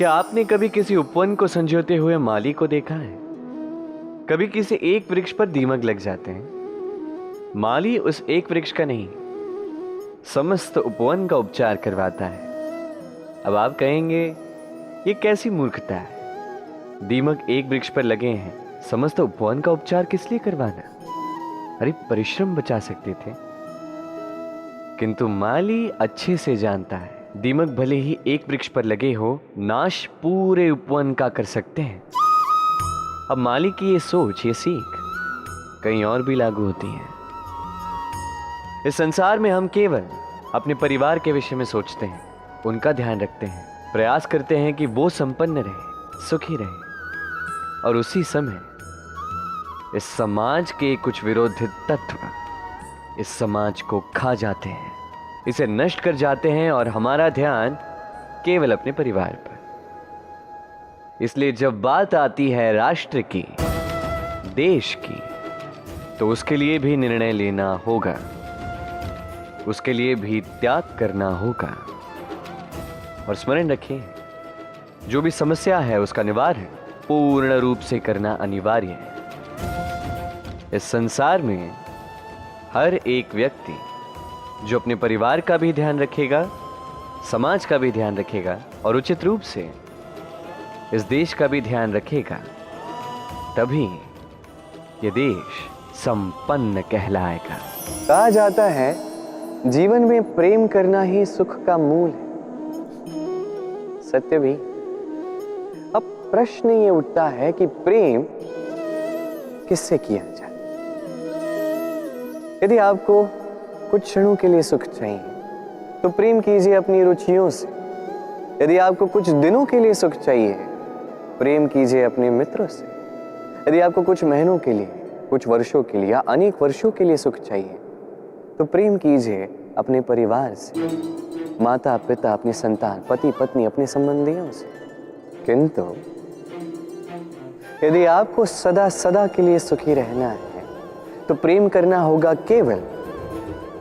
क्या आपने कभी किसी उपवन को संजोते हुए माली को देखा है? कभी किसी एक वृक्ष पर दीमक लग जाते हैं। माली उस एक वृक्ष का नहीं, समस्त उपवन का उपचार करवाता है। अब आप कहेंगे ये कैसी मूर्खता है, दीमक एक वृक्ष पर लगे हैं, समस्त उपवन का उपचार किस लिए करवाना? अरे परिश्रम बचा सकते थे। किंतु माली अच्छे से जानता है दीमक भले ही एक वृक्ष पर लगे हो, नाश पूरे उपवन का कर सकते हैं। अब माली की ये सोच, ये सीख कहीं और भी लागू होती है। इस संसार में हम केवल अपने परिवार के विषय में सोचते हैं, उनका ध्यान रखते हैं, प्रयास करते हैं कि वो संपन्न रहे, सुखी रहे, और उसी समय इस समाज के कुछ विरोधी तत्व इस समाज को खा जाते हैं, इसे नष्ट कर जाते हैं, और हमारा ध्यान केवल अपने परिवार पर। इसलिए जब बात आती है राष्ट्र की, देश की, तो उसके लिए भी निर्णय लेना होगा, उसके लिए भी त्याग करना होगा। और स्मरण रखिए, जो भी समस्या है उसका निवारण पूर्ण रूप से करना अनिवार्य है। इस संसार में हर एक व्यक्ति जो अपने परिवार का भी ध्यान रखेगा, समाज का भी ध्यान रखेगा, और उचित रूप से इस देश का भी ध्यान रखेगा, तभी ये देश संपन्न कहलाएगा। कहा जाता है जीवन में प्रेम करना ही सुख का मूल है। सत्य भी। अब प्रश्न ये उठता है कि प्रेम किससे किया जाए? यदि आपको कुछ क्षणों के लिए सुख चाहिए तो प्रेम कीजिए अपनी रुचियों से। यदि आपको कुछ दिनों के लिए सुख चाहिए, प्रेम कीजिए अपने मित्रों से। यदि आपको कुछ महीनों के लिए, कुछ वर्षों के लिए या अनेक वर्षों के लिए सुख चाहिए, तो प्रेम कीजिए अपने परिवार से, माता पिता, अपनी संतान, पति पत्नी, अपने संबंधियों से। किंतु यदि आपको सदा सदा के लिए सुखी रहना है, तो प्रेम करना होगा केवल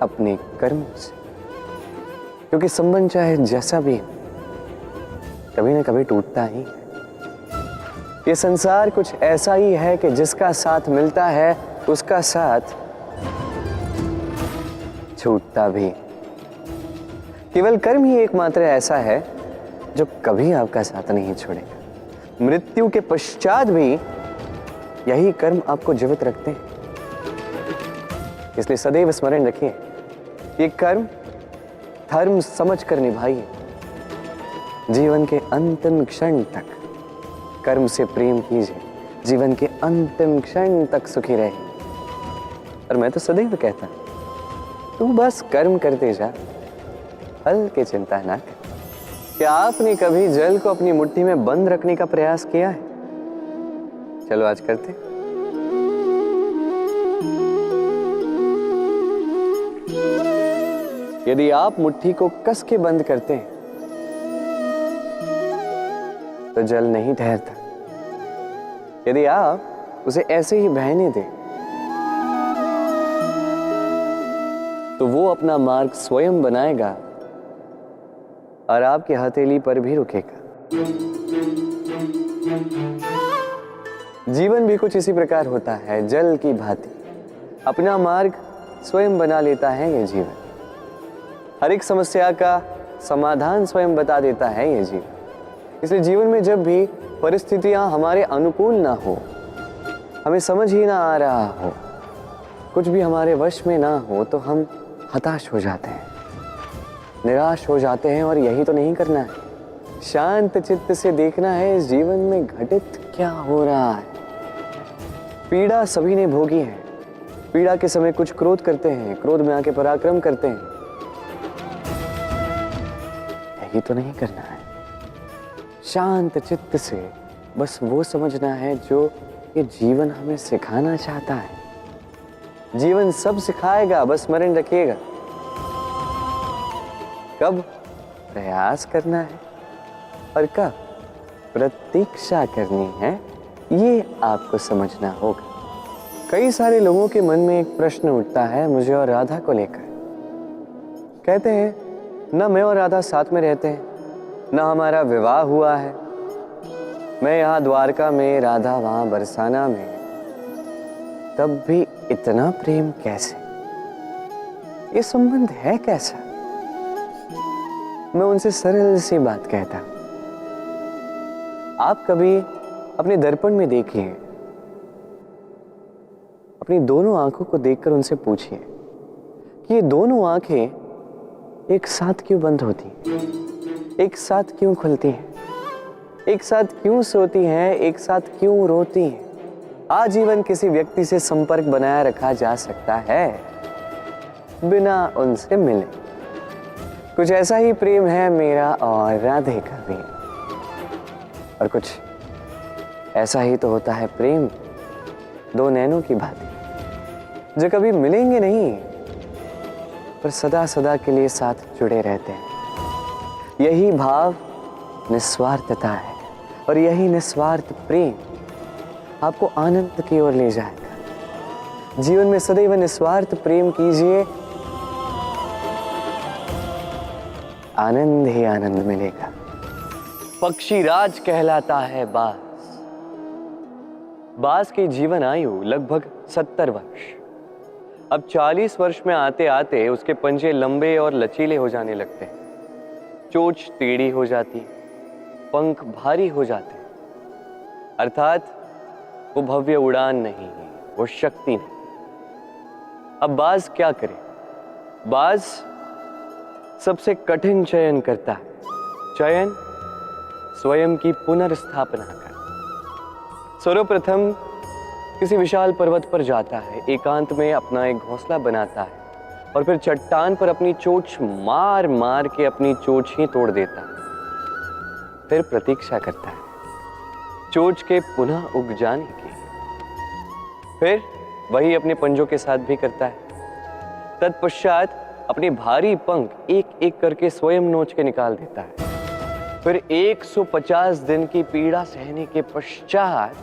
अपने कर्मों से। क्योंकि संबंध चाहे जैसा भी कभी ना कभी टूटता ही है। ये संसार कुछ ऐसा ही है कि जिसका साथ मिलता है उसका साथ छूटता भी। केवल कर्म ही एकमात्र ऐसा है जो कभी आपका साथ नहीं छोड़ेगा। मृत्यु के पश्चात भी यही कर्म आपको जीवित रखते हैं। इसलिए सदैव स्मरण रखिए, ये कर्म धर्म समझ कर निभाइए। जीवन के अंतिम क्षण तक कर्म से प्रेम कीजिए, जीवन के अंतिम क्षण तक सुखी रहिए। और मैं तो सदैव कहता हूं, तू बस कर्म करते जा, फल की चिंता ना कर। क्या आपने कभी जल को अपनी मुट्ठी में बंद रखने का प्रयास किया है? चलो आज करते। यदि आप मुट्ठी को कस के बंद करते हैं तो जल नहीं ठहरता। यदि आप उसे ऐसे ही बहने दें तो वो अपना मार्ग स्वयं बनाएगा और आपकी हथेली पर भी रुकेगा। जीवन भी कुछ इसी प्रकार होता है, जल की भांति अपना मार्ग स्वयं बना लेता है ये जीवन। हर एक समस्या का समाधान स्वयं बता देता है ये जीवन। इसलिए जीवन में जब भी परिस्थितियां हमारे अनुकूल ना हो, हमें समझ ही ना आ रहा हो, कुछ भी हमारे वश में ना हो, तो हम हताश हो जाते हैं, निराश हो जाते हैं। और यही तो नहीं करना है। शांत चित्त से देखना है इस जीवन में घटित क्या हो रहा है। पीड़ा सभी ने भोगी है। पीड़ा के समय कुछ क्रोध करते हैं, क्रोध में आके पराक्रम करते हैं। यही तो नहीं करना है। शांत चित्त से बस वो समझना है जो ये जीवन हमें सिखाना चाहता है। जीवन सब सिखाएगा, बस स्मरण रखिएगा। कब प्रयास करना है और कब प्रतीक्षा करनी है, ये आपको समझना होगा। कई सारे लोगों के मन में एक प्रश्न उठता है मुझे और राधा को लेकर। कहते हैं ना मैं और राधा साथ में रहते हैं, ना हमारा विवाह हुआ है, मैं यहाँ द्वारका में, राधा वहां बरसाना में, तब भी इतना प्रेम कैसे? ये संबंध है कैसा? मैं उनसे सरल सी बात कहता। आप कभी अपने दर्पण में देखिए, अपनी दोनों आंखों को देखकर उनसे पूछिए कि ये दोनों आंखें एक साथ क्यों बंद होती हैं, एक साथ क्यों खुलती हैं, एक साथ क्यों सोती हैं, एक साथ क्यों रोती हैं? आजीवन किसी व्यक्ति से संपर्क बनाए रखा जा सकता है बिना उनसे मिले। कुछ ऐसा ही प्रेम है मेरा और राधे का भी, और कुछ ऐसा ही तो होता है प्रेम दो नैनों की भांति, जो कभी मिलेंगे नहीं पर सदा सदा के लिए साथ जुड़े रहते हैं। यही भाव निस्वार्थता है, और यही निस्वार्थ प्रेम आपको आनंद की ओर ले जाएगा। जीवन में सदैव निस्वार्थ प्रेम कीजिए, आनंद ही आनंद मिलेगा। पक्षी राज कहलाता है बाज। बाज की जीवन आयु लगभग 70 वर्ष। अब 40 वर्ष में आते आते उसके पंजे लंबे और लचीले हो जाने लगते हैं, चोंच टेढ़ी हो जाती है, पंख भारी हो जाते हैं, अर्थात वो भव्य उड़ान नहीं है, वो शक्ति नहीं। अब बाज क्या करे? बाज सबसे कठिन चयन करता है, चयन स्वयं की पुनर्स्थापना कर। सर्वप्रथम किसी विशाल पर्वत पर जाता है, एकांत में अपना एक घोंसला बनाता है, और फिर चट्टान पर अपनी चोंच मार मार के अपनी चोंच ही तोड़ देता है। फिर प्रतीक्षा करता है चोंच के पुनः उग जाने की। फिर वही अपने पंजों के साथ भी करता है। तत्पश्चात अपने भारी पंख एक एक करके स्वयं नोच के निकाल देता है। फिर 150 दिन की पीड़ा सहने के पश्चात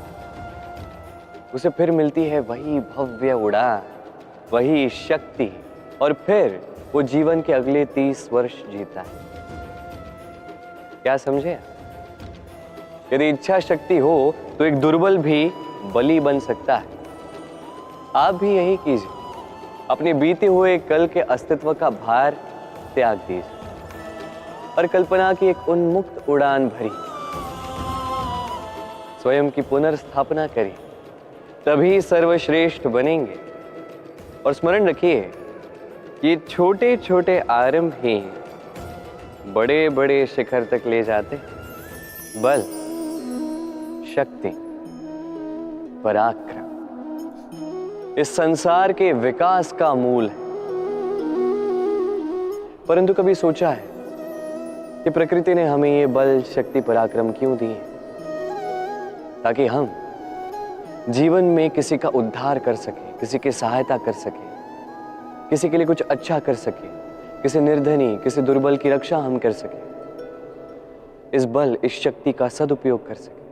उसे फिर मिलती है वही भव्य उड़ान, वही शक्ति, और फिर वो जीवन के अगले 30 वर्ष जीता है। क्या समझे? यदि इच्छा शक्ति हो तो एक दुर्बल भी बलि बन सकता है। आप भी यही कीजिए, अपने बीते हुए कल के अस्तित्व का भार त्याग दीजिए और कल्पना की एक उन्मुक्त उड़ान भरी, स्वयं की पुनर्स्थापना करिए, तभी सर्वश्रेष्ठ बनेंगे। और स्मरण रखिए, ये छोटे छोटे आरंभ ही बड़े बड़े शिखर तक ले जाते। बल, शक्ति, पराक्रम इस संसार के विकास का मूल है। परंतु कभी सोचा है कि प्रकृति ने हमें ये बल, शक्ति, पराक्रम क्यों दिए? ताकि हम जीवन में किसी का उद्धार कर सके, किसी की सहायता कर सके, किसी के लिए कुछ अच्छा कर सके, किसी निर्धनी, किसी दुर्बल की रक्षा हम कर सके, इस बल, इस शक्ति का सदुपयोग कर सके।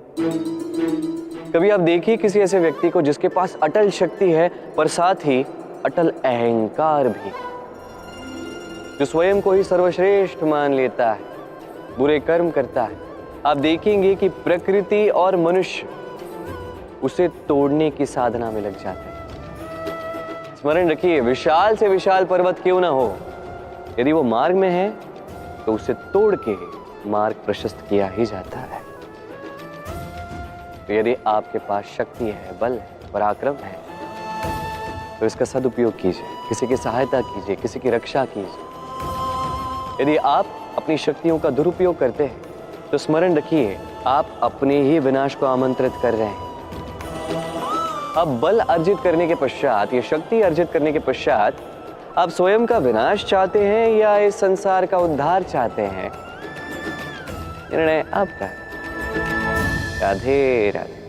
कभी आप देखिए किसी ऐसे व्यक्ति को जिसके पास अटल शक्ति है पर साथ ही अटल अहंकार भी, जो स्वयं को ही सर्वश्रेष्ठ मान लेता है, बुरे कर्म करता है। आप देखेंगे कि प्रकृति और मनुष्य उसे तोड़ने की साधना में लग जाते हैं। स्मरण रखिए, विशाल से विशाल पर्वत क्यों ना हो, यदि वो मार्ग में है तो उसे तोड़ के मार्ग प्रशस्त किया ही जाता है। तो यदि आपके पास शक्ति है, बल है, पराक्रम है, तो इसका सदुपयोग कीजिए, किसी की सहायता कीजिए, किसी की रक्षा कीजिए। यदि आप अपनी शक्तियों का दुरुपयोग करते हैं तो स्मरण रखिए, आप अपने ही विनाश को आमंत्रित कर रहे हैं। अब बल अर्जित करने के पश्चात, ये शक्ति अर्जित करने के पश्चात आप स्वयं का विनाश चाहते हैं या इस संसार का उद्धार चाहते हैं, निर्णय आपका है। राधे राधे।